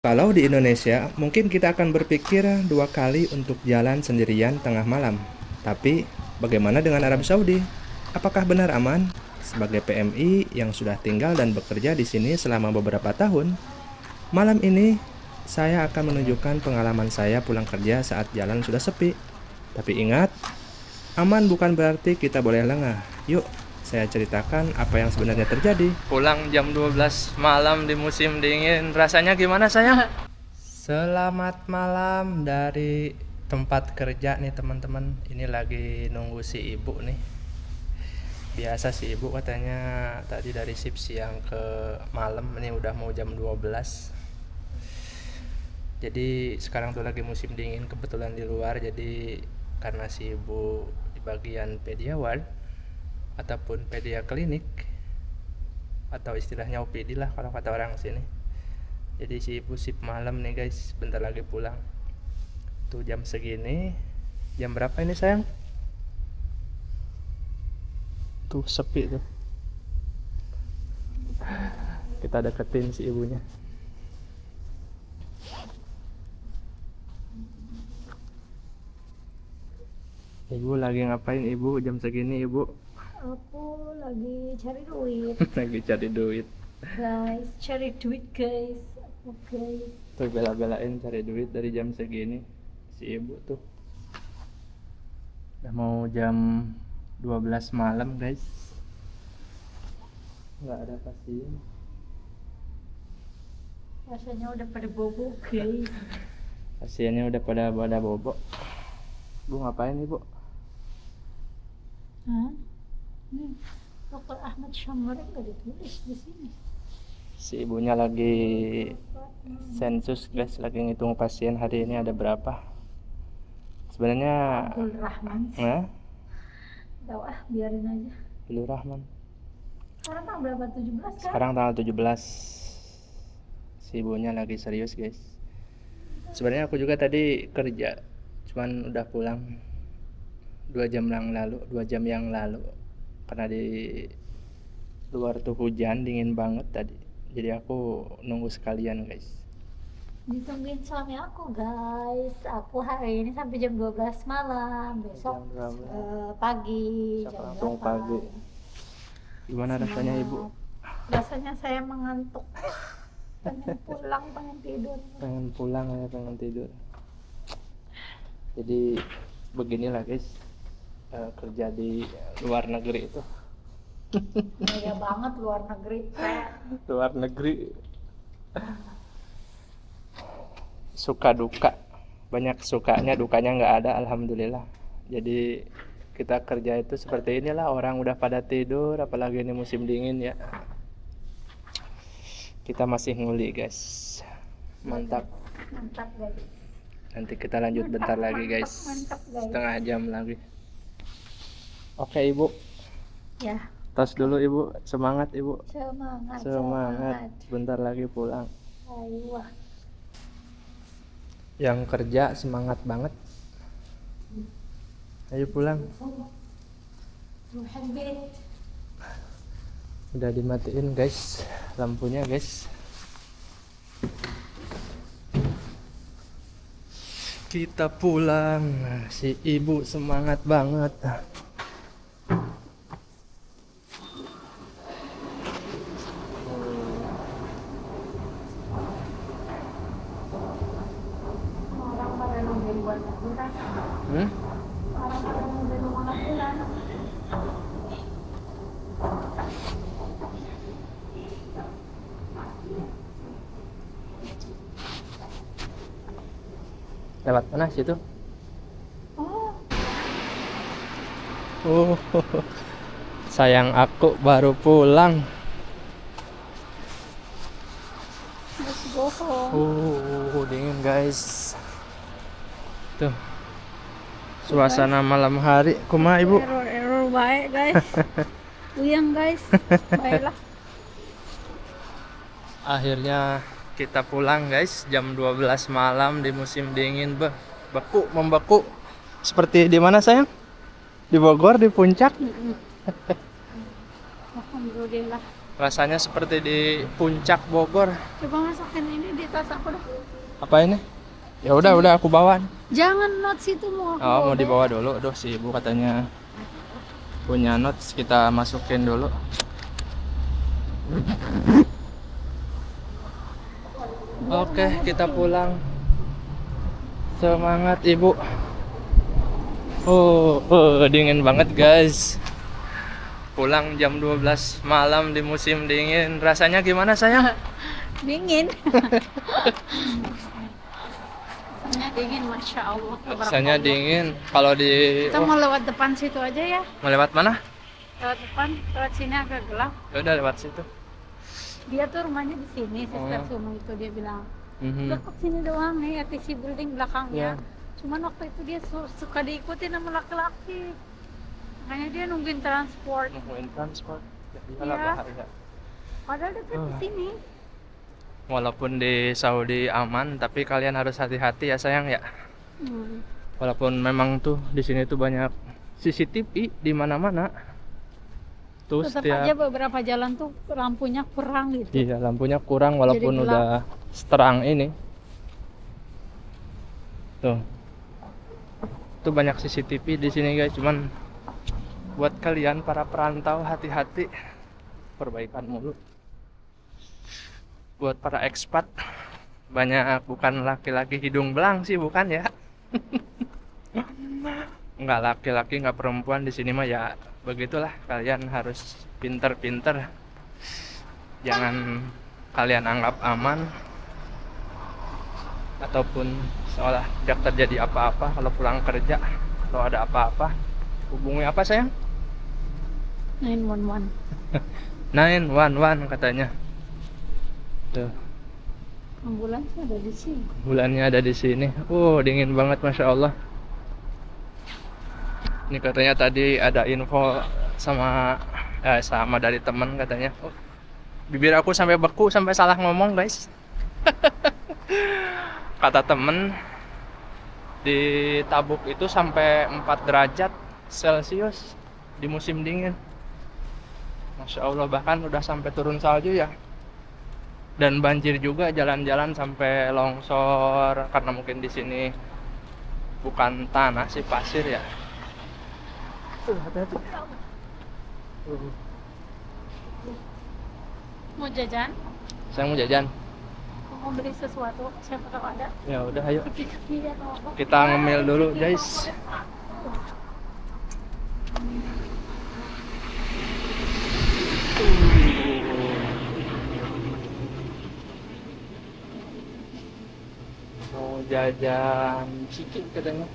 Kalau di Indonesia, mungkin kita akan berpikir dua kali untuk jalan sendirian tengah malam. Tapi, bagaimana dengan Arab Saudi? Apakah benar aman? Sebagai PMI yang sudah tinggal dan bekerja di sini selama beberapa tahun, malam ini saya akan menunjukkan pengalaman saya pulang kerja saat jalan sudah sepi. Tapi ingat, aman bukan berarti kita boleh lengah. Yuk, saya ceritakan apa yang sebenarnya terjadi. Pulang jam 12 malam di musim dingin, rasanya gimana sayang? Selamat malam dari tempat kerja nih teman-teman. Ini lagi nunggu si ibu nih. Biasa si ibu katanya tadi dari shift siang ke malam, ini udah mau jam 12. Jadi sekarang tuh lagi musim dingin, kebetulan di luar. Jadi karena si ibu di bagian pedia ward ataupun pedia klinik, atau istilahnya OPD lah kalau kata orang sini. Jadi si ibu shift malam nih guys, bentar lagi pulang. Tuh jam segini, jam berapa ini sayang? Tuh sepi tuh. Kita deketin si ibunya. Ibu lagi ngapain ibu jam segini ibu? Aku lagi cari duit, Lagi cari duit. guys. Cari duit, guys. Guys. Tuh bela-belain cari duit dari jam segini. Si ibu tuh. Udah mau jam 12 malam guys. Nggak ada pasien. Rasanya udah pada bobo, guys. Pasiennya udah pada bobo. Bu ngapain ibu? Hah? Dr. Ahmad Syamari nggak ditulis di sini. Si ibunya lagi sensus guys, lagi ngitung pasien hari ini ada berapa. Sebenarnya Abdul Rahman. nah, Tahu biarin aja. Abdul Rahman. Sekarang tanggal berapa? 17 kan? Sekarang tanggal 17. Si ibunya lagi serius guys. Sebenarnya aku juga tadi kerja, cuman udah pulang 2 jam yang lalu. Karena di luar tuh hujan, dingin banget tadi. Jadi aku nunggu sekalian guys. Ditungguin suami aku, guys. Aku hari ini sampai jam 12 malam. Besok Jam berapa? pagi, Besok jam langsung 8. pagi. Gimana rasanya ibu? Rasanya saya mengantuk. Pengen pulang, pengen tidur. Pengen pulang ya, pengen tidur. Jadi beginilah guys, kerja di luar negeri itu. Gaya banget luar negeri. Luar negeri suka duka, banyak sukanya, dukanya nggak ada, alhamdulillah. Jadi kita kerja itu seperti inilah, orang udah pada tidur, apalagi ini musim dingin ya. Kita masih nguli guys. Mantap. Mantap, guys. Nanti kita lanjut bentar lagi guys. Mantap, guys. Setengah jam lagi. Oke ibu, Ya, tos dulu ibu. Semangat ibu. semangat. Bentar lagi pulang. Ayo. Yang kerja semangat banget. Ayo pulang. Muhammad. Udah dimatiin guys lampunya guys. Kita pulang. Si ibu semangat banget. Orang pada nungguin buat liburan. Orang pada nungguin mau liburan. Lewat mana situ? Oh, Oh, sayang aku baru pulang. let's go home. Dingin guys. Tuh. Suasana malam hari. Kumaha ibu? Error baik, guys. Uyang, guys. Baiklah. Akhirnya kita pulang guys, jam 12 malam di musim dingin. Membeku. Seperti di mana sayang? Di Bogor, di puncak. Alhamdulillah. Rasanya seperti di puncak Bogor. Coba masukin ini di tas aku dah. Apa ini? Ya udah aku bawa. Jangan notes itu mau aku Oh, mau bawa. dibawa dulu. Aduh, si ibu katanya punya notes, kita masukin dulu. Oke, kita pulang. Semangat ibu. Dingin banget guys. Pulang jam 12 malam di musim dingin. Rasanya gimana sayang? Dingin. Rasanya dingin, masya Allah. Rasanya dingin. Kalau di Kita mau lewat depan situ aja ya. mau lewat mana? Lewat depan, lewat sini agak gelap. Ya udah lewat situ. Dia tuh rumahnya di sini, Sister Oh. Sumo itu dia bilang. Mhm. Dekat sini doang nih, ATC building belakangnya. Ya. Cuman waktu itu dia suka diikutin sama laki-laki. Makanya dia nungguin transport. Nungguin transport. Ya, Iya. iyalah bahaya. Padahal dekat di sini. Walaupun di Saudi aman, tapi kalian harus hati-hati ya sayang ya. Hmm. Walaupun memang tuh di sini tuh banyak CCTV di mana-mana. Tuh Tetap setiap aja beberapa jalan tuh lampunya kurang gitu. iya lampunya kurang walaupun Jadi gelap. udah terang ini. Tuh. Tuh banyak CCTV di sini guys, cuman buat kalian para perantau hati-hati. Perbaikan mulu. Buat para ekspat banyak bukan laki-laki hidung belang sih, bukan ya. Nggak laki-laki nggak perempuan di sini mah ya begitulah, kalian harus pinter-pinter, jangan kalian anggap aman ataupun seolah tidak terjadi apa-apa. Kalau pulang kerja, kalau ada apa-apa hubungi apa sayang? 911. 911 katanya. Tuh, Ambulans ada di sini. bulannya ada di sini. Dingin banget masya Allah. Ini katanya tadi ada info sama dari teman katanya. Bibir aku sampai beku sampai salah ngomong guys. Kata temen di Tabuk itu sampai 4 derajat Celcius di musim dingin. Masya Allah, bahkan udah sampai turun salju ya. Dan banjir juga, jalan-jalan sampai longsor karena mungkin di sini bukan tanah sih, pasir ya. Hati-hati. Mau jajan? Saya mau jajan. Mau beli sesuatu? Siapa tahu ada. Ya udah ayo. Iya, atau apa? Kita ngemil dulu, guys. Mau jajan chicken katanya.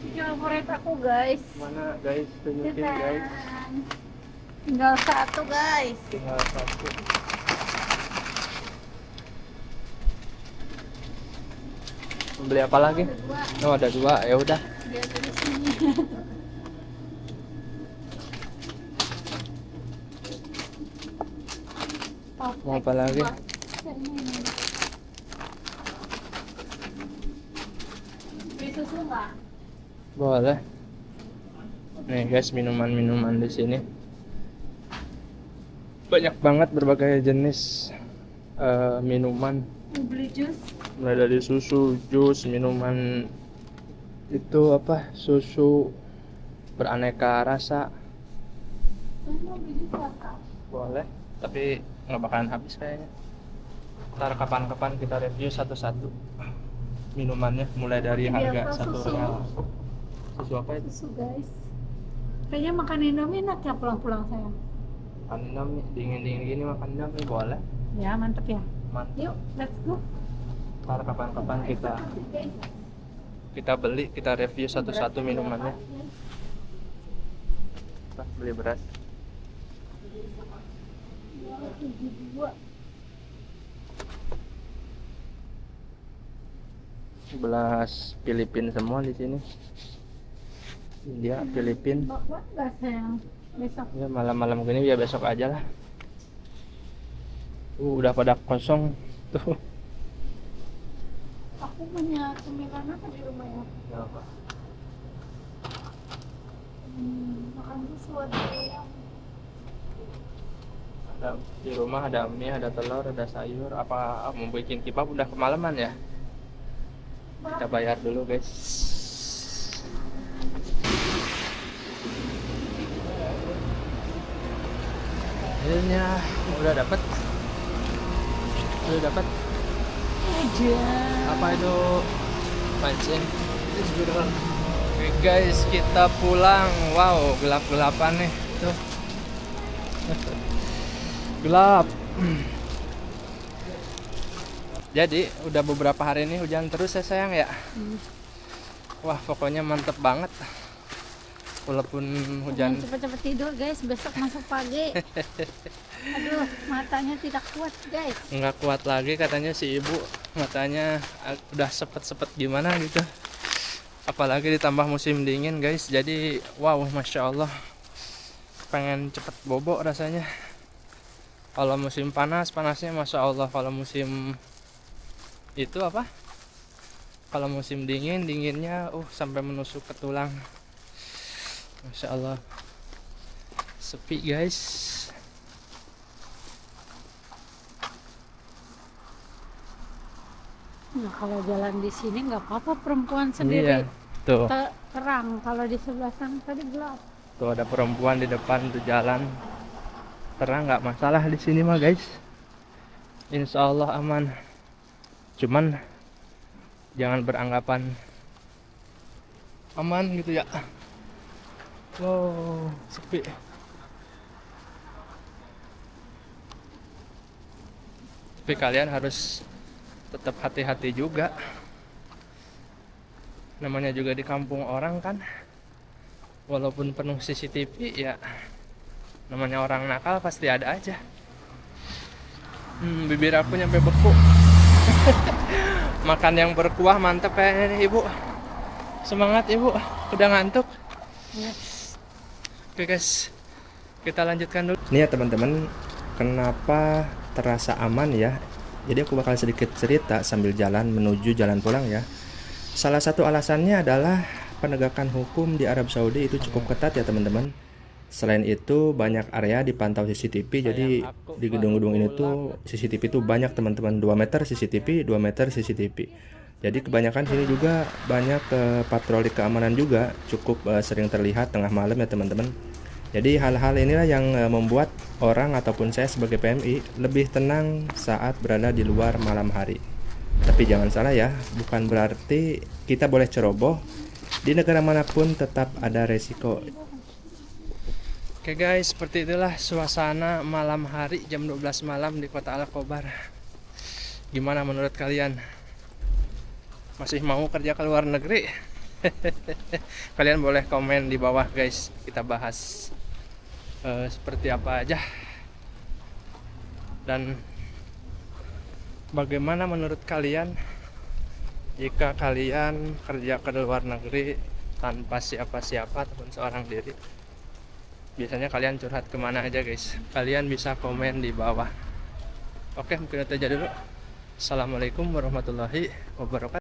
Ini favorit aku guys. Mana guys? Tunjukin guys. Tinggal satu guys. Tinggal satu. Beli apa lagi? Oh ada 2, ya udah. Dia ada di sini. Mau apa lagi? Beli susu nggak? Boleh. Nih guys, minuman-minuman di sini. Banyak banget berbagai jenis minuman. Mau beli jus? Mulai dari susu, jus, minuman itu apa? Susu beraneka rasa. Saya mau beli jus apa? Boleh, tapi nggak bakalan habis kayaknya. Ntar kapan-kapan kita review satu-satu minumannya, mulai dari harga Biasa 1 susu. real. Susu apa itu? Susu guys. Kayaknya makan Indomie enak ya pulang-pulang saya. Makan Indomie, dingin-dingin gini makan Indomie boleh. Ya mantep ya. Mantap. Yuk, let's go. Ntar kapan-kapan kita beli, kita review satu-satu minumannya. Kita beli beras. 272. 11 Filipin semua di sini. India, Filipin. Bapak nggak sayang? Besok. Ya malam-malam gini ya besok aja lah. Udah pada kosong tuh. Aku punya cemilan apa di rumah ya? Ya apa? Makan sesuatu yang Di rumah ada mie, ada telur, ada sayur. Apa mau bikin kebab udah kemalaman ya? Kita bayar dulu guys. Akhirnya udah dapat. Udah dapat. Apa itu? Pancing. Oke guys, kita pulang. Wow, gelap-gelapan nih. Tuh. Gelap. Jadi udah beberapa hari ini hujan terus ya sayang ya. Wah pokoknya mantep banget. Walaupun hujan. Cepet-cepet tidur guys, besok masuk pagi. Aduh, matanya tidak kuat guys. Nggak kuat lagi katanya si ibu. Matanya udah sepet-sepet gimana gitu. Apalagi ditambah musim dingin guys. Jadi wow, masya Allah, pengen cepet bobo rasanya. Kalau musim panas, panasnya masya Allah. Kalau musim itu apa? Kalau musim dingin, dinginnya sampai menusuk ke tulang. Masya Allah. Sepi guys. Nah, kalau jalan di sini nggak apa-apa perempuan sendiri. Iya, tuh. Terang, kalau di sebelah sana tadi gelap. Tuh ada perempuan di depan tuh jalan. Terang nggak masalah di sini mah guys. Insya Allah aman. Cuman jangan beranggapan aman gitu ya. Wow, sepi. Tapi kalian harus tetap hati-hati juga. Namanya juga di kampung orang kan. Walaupun penuh CCTV ya, namanya orang nakal pasti ada aja. Bibir aku nyampe beku. Makan yang berkuah mantep ya ini ibu. Semangat ibu, udah ngantuk. Yes. Oke guys, kita lanjutkan dulu. Nih ya teman-teman, kenapa terasa aman ya? Jadi aku bakal sedikit cerita sambil jalan menuju jalan pulang ya. Salah satu alasannya adalah penegakan hukum di Arab Saudi itu cukup ketat ya teman-teman. Selain itu banyak area dipantau CCTV. Jadi di gedung-gedung ini tuh CCTV tuh banyak teman-teman. 2 meter CCTV, 2 meter CCTV. Jadi kebanyakan sini juga banyak patroli keamanan juga cukup sering terlihat tengah malam ya teman-teman. Jadi hal-hal inilah yang membuat orang ataupun saya sebagai PMI lebih tenang saat berada di luar malam hari. Tapi jangan salah ya, bukan berarti kita boleh ceroboh. Di negara manapun tetap ada resiko. Oke guys, seperti itulah suasana malam hari jam 12 malam di kota Al-Khobar. Gimana menurut kalian? Masih mau kerja ke luar negeri? Kalian boleh komen di bawah guys, kita bahas seperti apa aja. Dan bagaimana menurut kalian jika kalian kerja ke luar negeri tanpa siapa-siapa ataupun seorang diri? Biasanya kalian curhat kemana aja guys? Kalian bisa komen di bawah. Oke, mungkin itu aja dulu. Assalamualaikum warahmatullahi wabarakatuh.